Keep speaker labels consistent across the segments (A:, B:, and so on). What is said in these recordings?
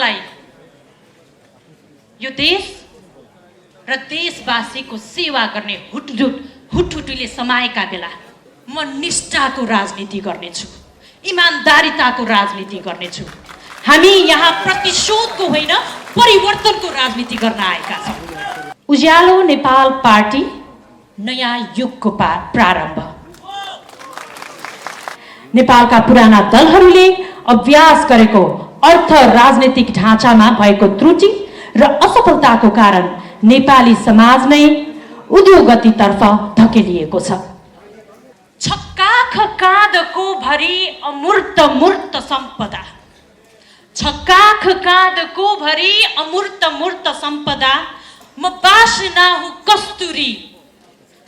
A: मलाई यो देश र देशवासीको सेवा गर्ने हुटहुटीले समाएका बेला म निष्ठाको राजनीति गर्नेछु, इमानदारिताको राजनीति गर्नेछु। हामी यहाँ प्रतिशोधको होइन परिवर्तनको राजनीति गर्न आएका छौँ। उज्यालो नेपाल पार्टी नयाँ युगको प्रारम्भ। नेपालका पुराना दलहरूले अभ्यास गरेको अर्थ राजनीतिक ढाँचामा भएको त्रुटि र असफलताको कारण नेपाली समाज नै उद्योगतितर्फ धकेलिएको छ। छक्काख काँधको भरी अमूर्त मूर्त सम्पदा, छक्काख काँधको भरी अमूर्त मूर्त सम्पदा, म बासना हुँ कस्तुरी,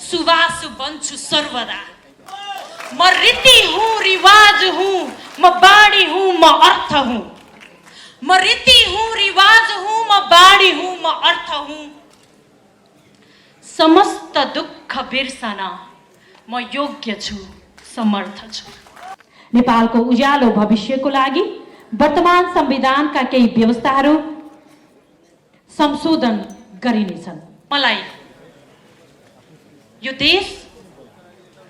A: सुवास बन्छु सर्वदा। म रीति हूँ, रिवाज हूँ, म बाणी हूँ, म अर्थ हूँ। म रीति हूँ, रिवाज हूँ, म बाणी हूँ, म अर्थ हूँ। समस्त दुःख बिर्सन म योग्य छु, समर्थ छु। नेपालको उज्यालो भविष्यको लागि वर्तमान संविधानका केही व्यवस्थाहरू संशोधन गरिनेछन्। मलाई यो देश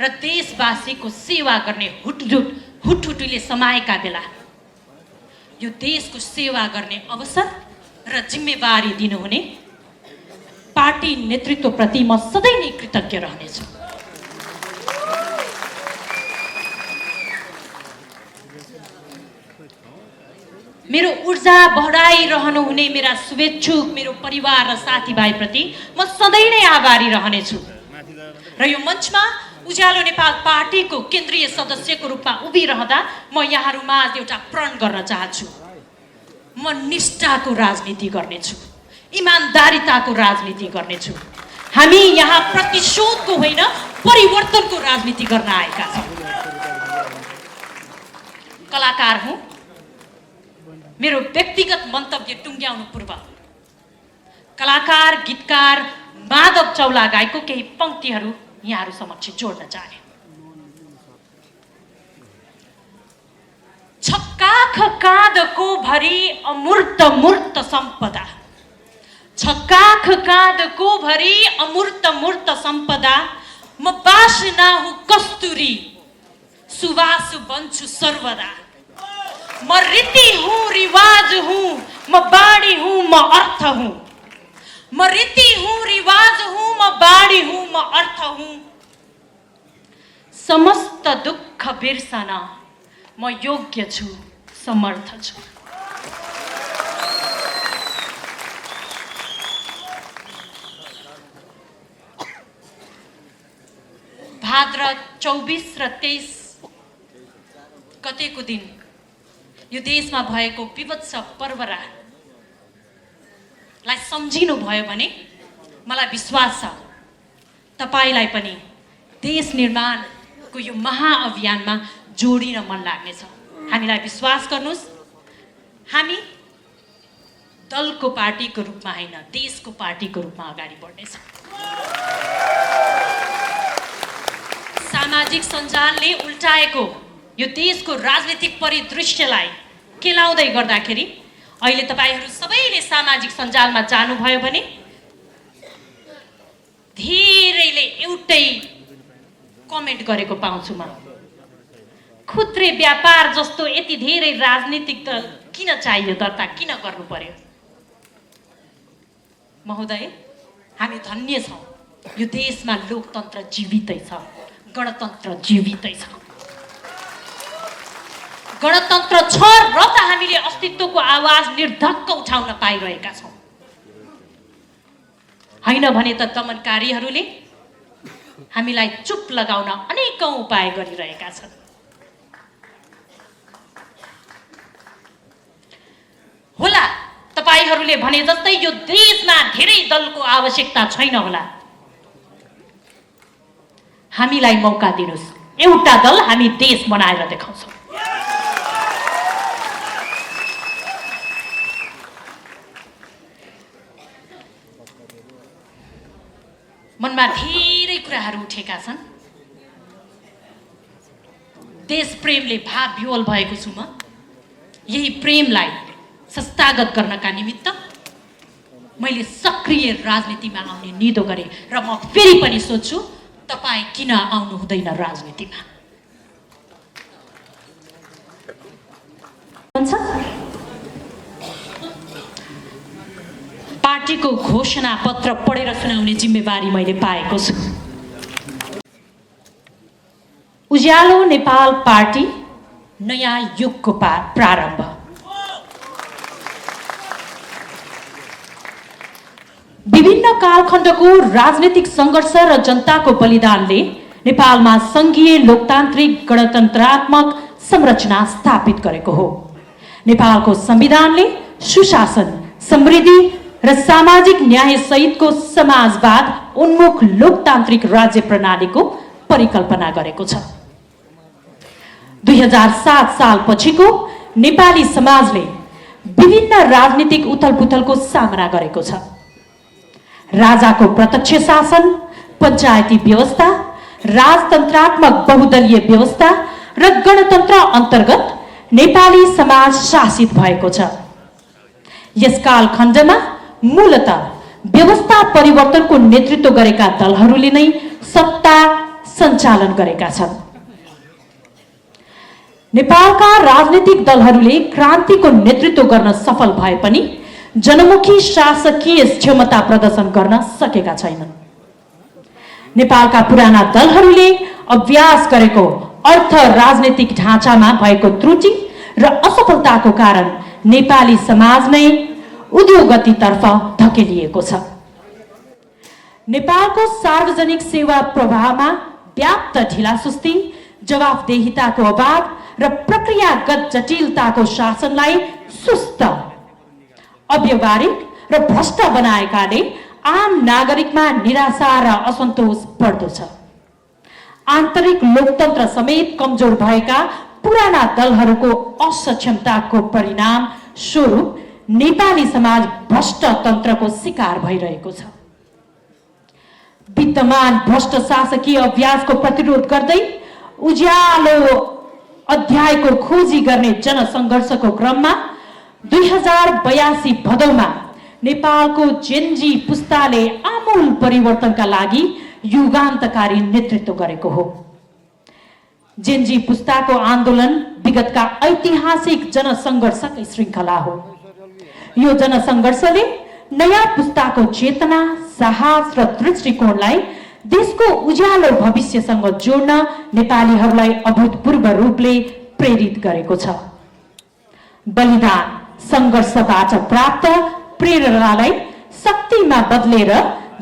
A: र देशवासीको सेवा गर्ने हुटहुटीले समाएका बेला यो देशको सेवा गर्ने अवसर र जिम्मेवारी दिनुहुने पार्टी नेतृत्वप्रति म सधैँ नै कृतज्ञ रहनेछु। मेरो ऊर्जा बढाइरहनुहुने मेरा शुभेच्छुक, मेरो परिवार र साथीभाइप्रति म सधैँ नै आभारी रहनेछु। र यो मञ्चमा उज्यालो नेपाल पार्टीको केन्द्रीय सदस्यको रूपमा उभिरहँदा म यहाँहरूमा एउटा प्रण गर्न चाहन्छु। म निष्ठाको राजनीति गर्नेछु, इमानदारिताको राजनीति गर्नेछु। हामी यहाँ प्रतिशोधको होइन परिवर्तनको राजनीति गर्न आएका छौँ। कलाकार हुँ। मेरो व्यक्तिगत मन्तव्य टुङ्ग्याउनु पूर्व कलाकार गीतकार माधव चौलागाईको केही पंक्तिहरू यहाँहरू समक्ष जोड्न चाहे। छक्काख काँधको भरी अमूर्त मूर्त सम्पदा, छक्काख काँधको भरी अमूर्त मूर्त सम्पदा, म बासना हुँ कस्तुरी, सुवास बन्छु सर्वदा। म रीति हूँ, रिवाज हूँ, म बाणी हूँ, म अर्थ हूँ। म रीति हूँ, रिवाज हूँ, म बाणी हूँ, म अर्थ हूँ। समस्त दुःख बिर्सन म योग्य छु, समर्थ छु। भाद्र 24 र 23 गतेको दिन यो देशमा भएको विभत्स पर्वलाई सम्झिनु भयो भने मलाई विश्वास छ तपाईलाई पनि देश निर्माणको यो महाअभियानमा जोडिन मन लाग्नेछ। हामीलाई विश्वास गर्नुस्, हामी दलको पार्टीको रूपमा होइन देशको पार्टीको रूपमा अगाडि बढ्नेछौँ। सामाजिक सञ्जालले उल्टाएको यो देशको राजनीतिक परिदृश्यलाई केलाउँदै गर्दाखेरि अहिले तपाईहरू सबैले सामाजिक सञ्जालमा जानुभयो भने धेरैले एउटै कमेन्ट गरेको पाउँछु म। खुद्रे व्यापार जस्तो यति धेरै राजनीतिक दल किन चाहियो, दर्ता किन गर्नु पर्यो? महोदय, हामी धन्य छौँ। यो देशमा लोकतन्त्र जीवितै छ, गणतन्त्र जीवितै छ। गणतन्त्र छ र त हामीले अस्तित्वको आवाज निर्धक्क उठाउन पाइरहेका छौँ। होइन भने त दमनकारीहरूले हामीलाई चुप लगाउन अनेकौं उपाय गरिरहेका छन्। होला तपाईहरूले भने जस्तै यो देशमा धेरै दलको आवश्यकता छैन होला। हामीलाई मौका दिनुस्, एउटा दल हामी देश बनाएर देखाउँछौँ। मनमा धेरै कुराहरू उठेका छन्। देश प्रेमले भाव विह्वल भएको छु म। यही प्रेमलाई संस्थागत गर्नका निमित्त मैले सक्रिय राजनीतिमा आउने निधो गरेँ र म फेरि पनि सोध्छु तपाईँ किन आउनु हुँदैन राजनीतिमा? पार्टीको घोषणा पत्र पढेर सुनाउने जिम्मेवारी मैले पाएको छु। उज्यालो नेपाल पार्टी नयाँ युगको प्रारम्भ। विभिन्न कालखण्डको राजनीतिक सङ्घर्ष र जनताको बलिदानले नेपालमा सङ्घीय लोकतान्त्रिक गणतन्त्रात्मक संरचना स्थापित गरेको हो। नेपालको संविधानले सुशासन, समृद्धि र सामाजिक न्याय सहितको समाजवाद उन्मुख लोकतान्त्रिक राज्य प्रणालीको परिकल्पना गरेको छ। 2007 सालपछिको नेपाली समाजले विभिन्न राजनीतिक उथलपुथलको सामना गरेको छ। राजाको प्रत्यक्ष शासन, पञ्चायती व्यवस्था, राजतन्त्रात्मक बहुदलीय व्यवस्था र गणतन्त्र अन्तर्गत नेपाली समाज शासित भएको छ। यस कालखण्डमा मूलतः व्यवस्था परिवर्तनको नेतृत्व गरेका दलहरूले नै सत्ता सञ्चालन गरेका छन्। नेपालका राजनीतिक दलहरूले क्रान्तिको नेतृत्व गर्न सफल भए पनि जनमुखी शासकीय क्षमता प्रदर्शन गर्न सकेका छैनन्। नेपालका पुराना दलहरूले अभ्यास गरेको अर्थ राजनीतिक ढाँचामा भएको त्रुटि र असफलताको कारण नेपाली समाज नै उद्योगतितर्फ धकेलिएको छ। नेपालको सार्वजनिक सेवा प्रवाहमा व्याप्त ढिलासुस्ती, जवाफदेहिताको अभाव र प्रक्रियागत जटिलताको शासनलाई सुस्त, अव्यावहारिक र भ्रष्ट बनाएकाले आम नागरिकमा निराशा र असन्तोष बढ्दो छ। आन्तरिक लोकतन्त्र समेत कमजोर भएका पुराना दलहरूको असक्षमताको परिणाम स्वरूप नेपाली समाज भ्रष्ट तन्त्रको शिकार भइरहेको छ। विद्यमान भ्रष्ट शासकीय अभ्यासको प्रतिरोध गर्दै उज्यालो अध्यायको खोजी गर्ने जनसङ्घर्षको क्रममा 2082 भदौमा नेपालको जेनजी पुस्ताले आमूल परिवर्तनका लागि युगान्तकारी नेतृत्व गरेको हो। जेनजी पुस्ताको आन्दोलन विगतका ऐतिहासिक जनसङ्घर्षकै श्रृङ्खला हो। यो जनसङ्घर्षले नयाँ पुस्ताको चेतना, साहस र दृष्टिकोणलाई देशको उज्यालो भविष्यसँग जोड्न नेपालीहरूलाई अभूतपूर्व रूपले प्रेरित गरेको छ। बलिदान, सङ्घर्षबाट प्राप्त प्रेरणालाई शक्तिमा बदलेर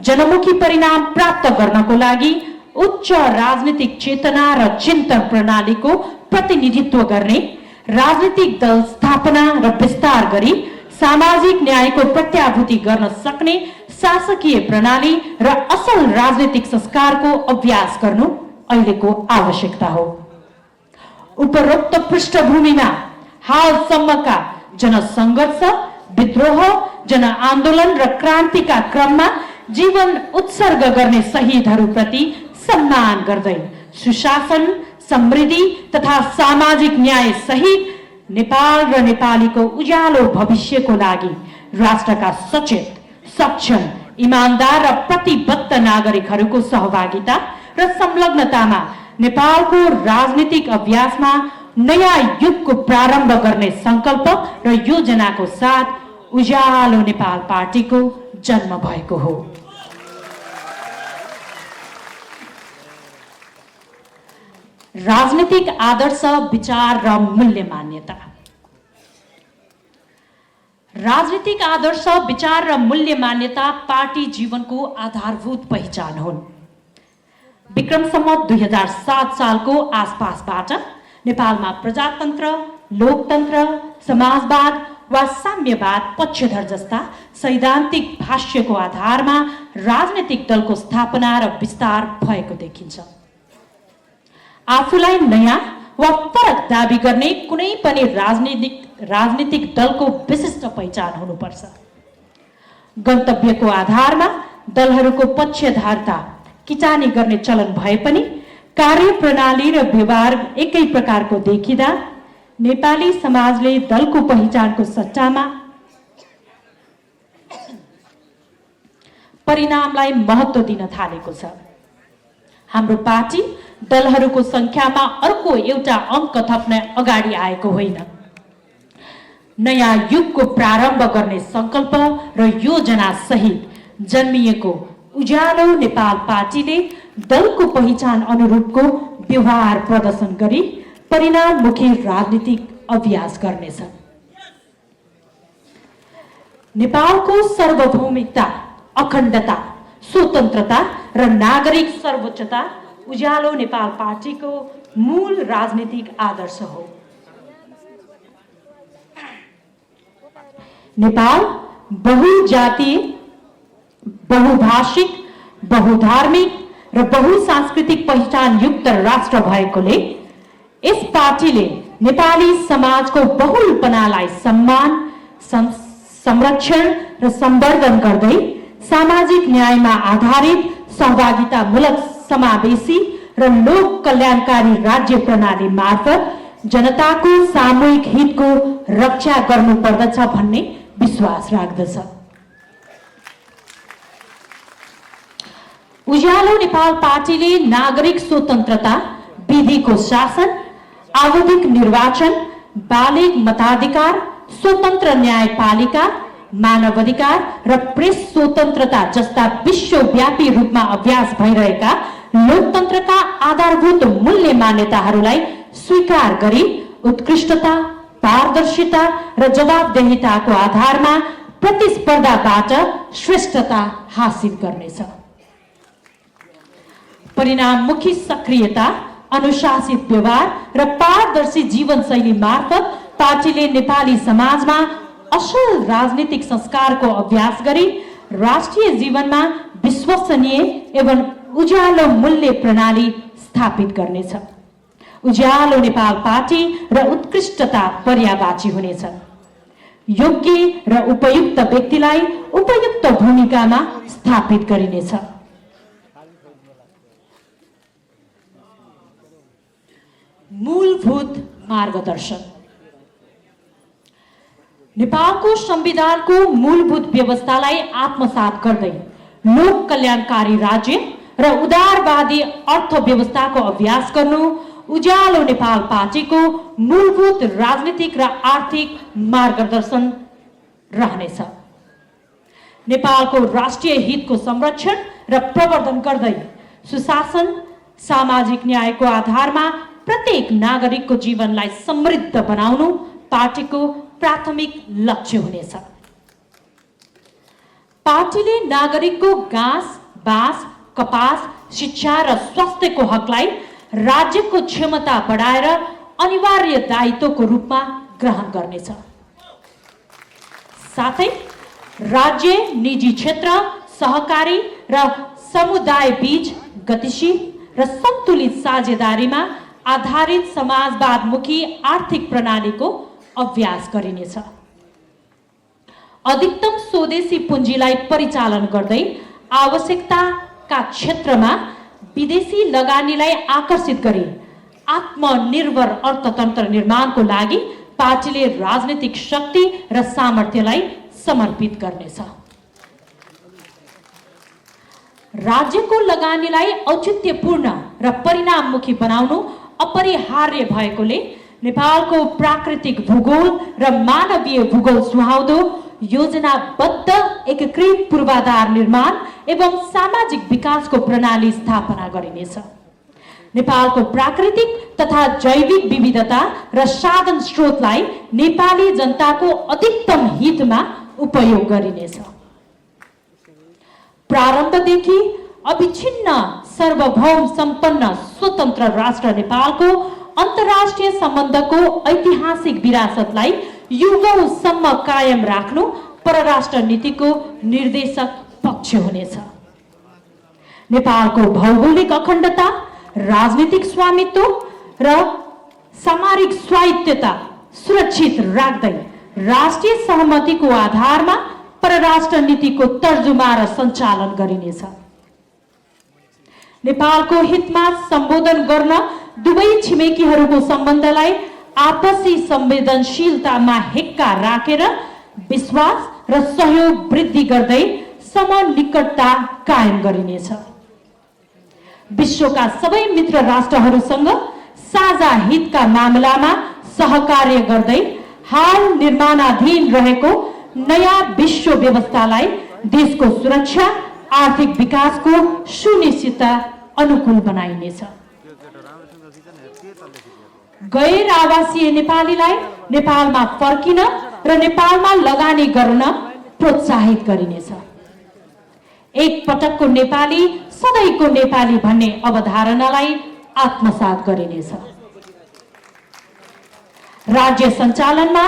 A: जनमुखी परिणाम प्राप्त गर्नको लागि उच्च राजनीतिक चेतना र चिन्तन प्रणालीको प्रतिनिधित्व गर्ने राजनीतिक दल स्थापना र विस्तार गरी सामाजिक न्यायको प्रत्याभूति गर्न सक्ने शासकीय प्रणाली र असल राजनीतिक संस्कारको अभ्यास गर्नु अहिलेको आवश्यकता हो। उपरोक्त पृष्ठभूमिमा हालसम्मका जनसङ्घर्ष, विद्रोह, जनआन्दोलन र क्रान्तिका क्रममा जीवन उत्सर्ग गर्ने शहीदहरूप्रति सम्मान गर्दै सुशासन, समृद्धि तथा सामाजिक न्याय सहित नेपाल र नेपालीको उज्यालो भविष्यको लागि राष्ट्रका सचेत, सक्षम, इमानदार र प्रतिबद्ध नागरिकहरूको सहभागिता र संलग्नतामा नेपालको राजनीतिक अभ्यासमा नयाँ युगको प्रारम्भ गर्ने संकल्प र योजनाको साथ उज्यालो नेपाल पार्टीको जन्म भएको हो। राजनीतिक आदर्श, विचार र मूल्य मान्यता। राजनीतिक आदर्श, विचार र मूल्य मान्यता पार्टी जीवनको आधारभूत पहिचान हुन्। विक्रम सम्वत 2007 सालको आसपासबाट नेपालमा प्रजातन्त्र, लोकतन्त्र, समाजवाद वा साम्यवाद पक्षधर जस्ता सैद्धान्तिक भाष्यको आधारमा राजनीतिक दलको स्थापना र विस्तार भएको देखिन्छ। आफूलाई नयाँ वा फरक दाबी गर्ने कुनै पनि राजनीतिक दलको विशिष्ट पहिचान हुनुपर्छ। गन्तव्यको आधारमा दलहरूको पक्षधारता किचानी गर्ने चलन भए पनि कार्यप्रणाली र व्यवहार एकै प्रकारको देखिँदा नेपाली समाजले दलको पहिचानको सट्टामा परिणामलाई महत्त्व दिन थालेको छ। हाम्रो पार्टी दलहरूको संख्यामा अर्को एउटा अङ्क थप्न अगाडि आएको होइन। नयाँ युगको प्रारम्भ गर्ने संकल्प र योजना सहित जन्मिएको उज्यालो नेपाल पार्टीले दलको पहिचान अनुरूपको व्यवहार प्रदर्शन गरी परिणाममुखी राजनीतिक अभ्यास गर्नेछ। नेपालको सार्वभौमिकता, अखण्डता, स्वतन्त्रता र नागरिक सर्वोच्चता उज्यालो नेपाल पार्टीको मूल राजनीतिक आदर्श हो। नेपाल बहुजातीय, बहुभाषिक, बहुधार्मिक र बहुसांस्कृतिक पहिचान युक्त राष्ट्र भएकोले यस पार्टीले नेपाली समाजको बहुलपनालाई सम्मान, संरक्षण र सम्वर्धन गर्दै सामाजिक न्यायमा आधारित सहभागितामूलक समावेशी र लोक कल्याणकारी राज्य प्रणाली मार्फत जनताको सामूहिक हितको रक्षा गर्नुपर्दछ भन्ने विश्वास राख्दछ। उज्यालो नेपाल पार्टीले नागरिक स्वतन्त्रता, विधिको शासन, आवधिक निर्वाचन, बालिग मताधिकार, स्वतन्त्र न्यायपालिका, मानवाधिकार र प्रेस स्वतन्त्रता जस्ता विश्वव्यापी रूपमा अभ्यास भइरहेका लोकतन्त्रका आधारभूत मूल्य मान्यताहरूलाई स्वीकार गरी उत्कृष्टता, पारदर्शिता र जवाबदेहिताको आधारमा प्रतिस्पर्धाबाट श्रेष्ठता हासिल गर्नेछ। परिणाममुखी सक्रियता, अनुशासित व्यवहार र पारदर्शी जीवनशैली मार्फत पार्टीले नेपाली समाजमा असल राजनीतिक संस्कारको अभ्यास गरी राष्ट्रिय जीवनमा विश्वसनीय एवं उज्यालो मूल्य प्रणाली स्थापित गर्नेछ। उज्यालो नेपाल पार्टी र उत्कृष्टता पर्यायवाची हुनेछ। योग्य र उपयुक्त व्यक्तिलाई उपयुक्त भूमिकामा स्थापित गरिनेछ। मूलभूत मार्गदर्शन। नेपालको संविधानको मूलभूत व्यवस्थालाई आत्मसात गर्दै लोक कल्याणकारी राज्य र उदारवादी अर्थव्यवस्थाको अभ्यास गर्नु उज्यालो नेपाल पार्टीको मूलभूत राजनीतिक र आर्थिक मार्गदर्शन रहनेछ। नेपालको राष्ट्रिय हितको संरक्षण र प्रवर्धन गर्दै सुशासन, सामाजिक न्यायको आधारमा प्रत्येक नागरिकको जीवनलाई समृद्ध बनाउनु पार्टीको प्राथमिक लक्ष्य हुनेछ। पार्टीले नागरिकको घाँस, बाँस, कपास, शिक्षा र स्वास्थ्यको हकलाई राज्यको क्षमता बढाएर अनिवार्य दायित्वको रूपमा ग्रहण गर्नेछ। साथै राज्य, निजी क्षेत्र, सहकारी र समुदाय बीच गतिशील र सन्तुलित साझेदारीमा आधारित समाजवादमुखी आर्थिक प्रणालीको अभ्यास गरिनेछ। अधिकतम स्वदेशी पुँजीलाई परिचालन गर्दै आवश्यकताका क्षेत्रमा विदेशी लगानीलाई आकर्षित गरी आत्मनिर्भर अर्थतन्त्र निर्माणको लागि पार्टीले राजनीतिक शक्ति र सामर्थ्यलाई समर्पित गर्नेछ। राज्यको लगानीलाई औचित्यपूर्ण र परिणाममुखी बनाउनु अपरिहार्य भएकोले नेपालको प्राकृतिक भूगोल र मानवीय भूगोल सुहाउँदो योजनाबद्ध एकीकृत पूर्वाधार निर्माण एवं सामाजिक विकासको प्रणाली स्थापना गरिनेछ। नेपालको प्राकृतिक तथा जैविक विविधता र साधन स्रोतलाई नेपाली जनताको अधिकतम हितमा उपयोग गरिनेछ। प्रारम्भदेखि अविच्छिन्न सार्वभौम सम्पन्न स्वतन्त्र राष्ट्र नेपालको अन्तर्राष्ट्रिय सम्बन्धको ऐतिहासिक विरासतलाई युगौंसम्म कायम राख्नु परराष्ट्र नीतिको निर्देशक पक्ष हुनेछ। नेपालको भौगोलिक अखण्डता, राजनीतिक स्वामित्व र सामरिक स्वायत्तता सुरक्षित राख्दै राष्ट्रिय सहमतिको आधारमा परराष्ट्र नीतिको तर्जुमा र सञ्चालन गरिनेछ। नेपालको हितमा सम्बोधन गर्न दुवै छिमेकीहरूको सम्बन्धलाई आपसी संवेदनशीलतामा हेक्का राखेर विश्वास र सहयोग वृद्धि गर्दै समनिकटता कायम गरिनेछ। विश्वका सबै मित्र राष्ट्रहरूसँग साझा हितका मामलामा सहकार्य गर्दै हाल निर्माणाधीन रहेको नयाँ विश्व व्यवस्थालाई देशको सुरक्षा, आर्थिक विकासको सुनिश्चितता अनुकूल बनाइनेछ। गैर आवासीय नेपालीलाई नेपालमा फर्किन र नेपालमा लगानी गर्न प्रोत्साहित गरिनेछ। एक पटकको नेपाली सधैँको नेपाली भन्ने अवधारणालाई आत्मसात गरिनेछ। राज्य सञ्चालनमा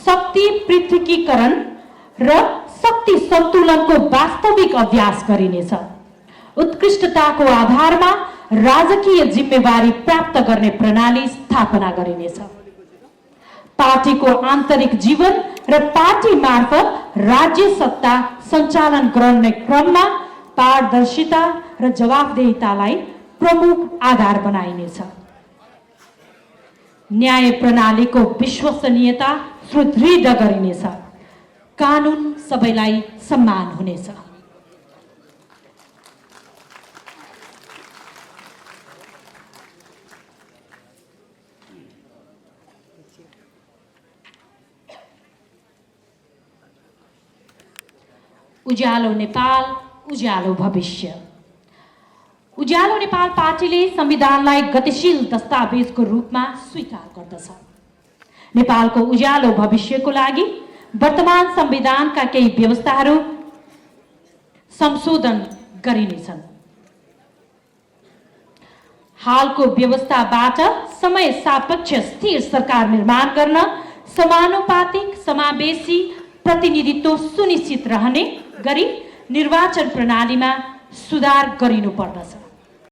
A: शक्ति पृथकीकरण र शक्ति सन्तुलनको वास्तविक अभ्यास गरिनेछ। उत्कृष्टताको आधारमा राजकीय जिम्मेवारी प्राप्त गर्ने प्रणाली स्थापना गरिनेछ। पार्टीको आन्तरिक जीवन र पार्टी मार्फत राज्य सत्ता सञ्चालन गर्ने क्रममा पारदर्शिता र जवाफदेहितालाई प्रमुख आधार बनाइनेछ। न्याय प्रणालीको विश्वसनीयता सुदृढ गरिनेछ। कानुन सबैलाई सम्मान हुनेछ। उज्यालो नेपाल, उज्यालो भविष्य। उज्यालो नेपाल पार्टीले संविधानलाई गतिशील दस्तावेजको रूपमा स्वीकार गर्दछ। नेपालको उज्यालो भविष्यको लागि वर्तमान संविधानका केही व्यवस्थाहरू संशोधन गरिनेछन्। हालको व्यवस्थाबाट समय सापेक्ष स्थिर सरकार निर्माण गर्न समानुपातिक समावेशी प्रतिनिधित्व सुनिश्चित रहने गरी निर्वाचन प्रणालीमा सुधार गरिनुपर्दछ।